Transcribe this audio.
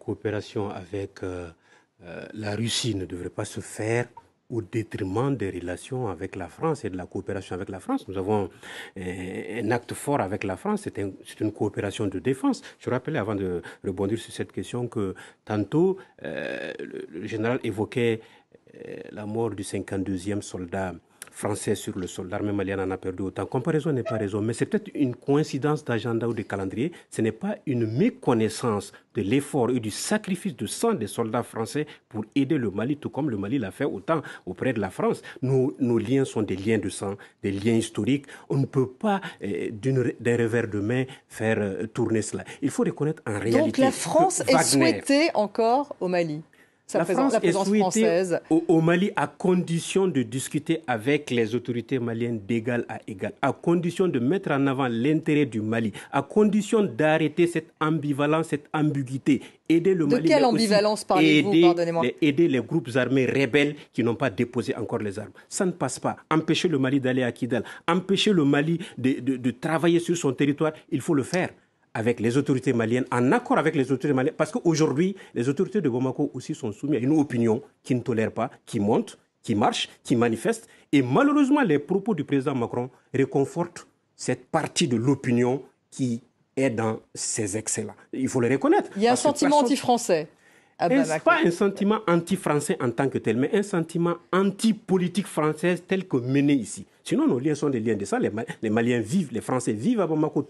coopération avec la Russie ne devrait pas se faire au détriment des relations avec la France et de la coopération avec la France. Nous avons un acte fort avec la France, c'est une coopération de défense. Je rappelais, avant de rebondir sur cette question, que tantôt, le général évoquait la mort du 52e soldat français sur le sol. L'armée malienne en a perdu autant. Comparaison n'est pas raison, mais c'est peut-être une coïncidence d'agenda ou de calendrier. Ce n'est pas une méconnaissance de l'effort et du sacrifice de sang des soldats français pour aider le Mali, tout comme le Mali l'a fait autant auprès de la France. Nos liens sont des liens de sang, des liens historiques. On ne peut pas, d'un revers de main, faire tourner cela. Il faut reconnaître en réalité... Donc la France est souhaitée encore au Mali? La France est souhaitée au Mali à condition de discuter avec les autorités maliennes d'égal à égal, à condition de mettre en avant l'intérêt du Mali, à condition d'arrêter cette ambivalence, cette ambiguïté. Aider le Mali. De quelle ambivalence parlez-vous, pardonnez-moi? Aider les groupes armés rebelles qui n'ont pas déposé encore les armes. Ça ne passe pas. Empêcher le Mali d'aller à Kidal, empêcher le Mali de travailler sur son territoire, il faut le faire avec les autorités maliennes, en accord avec les autorités maliennes, parce qu'aujourd'hui, les autorités de Bamako aussi sont soumises à une opinion qui ne tolère pas, qui monte, qui marche, qui manifeste. Et malheureusement, les propos du président Macron réconfortent cette partie de l'opinion qui est dans ces excès-là. Il faut le reconnaître. Il y a un sentiment anti-français. Pas un sentiment anti-français en tant que tel, mais un sentiment anti-politique française tel que mené ici. Sinon, nos liens sont des liens de ça. Les Maliens vivent, les Français vivent à Bamako.